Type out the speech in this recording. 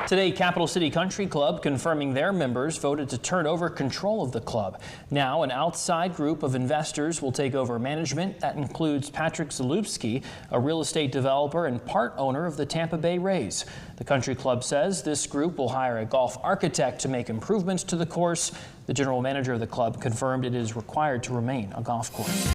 Today, Capital City Country Club confirming their members voted to turn over control of the club. Now, an outside group of investors will take over management. That includes Patrick Zalewski, a real estate developer and part owner of the Tampa Bay Rays. The country club says this group will hire a golf architect to make improvements to the course. The general manager of the club confirmed it is required to remain a golf course.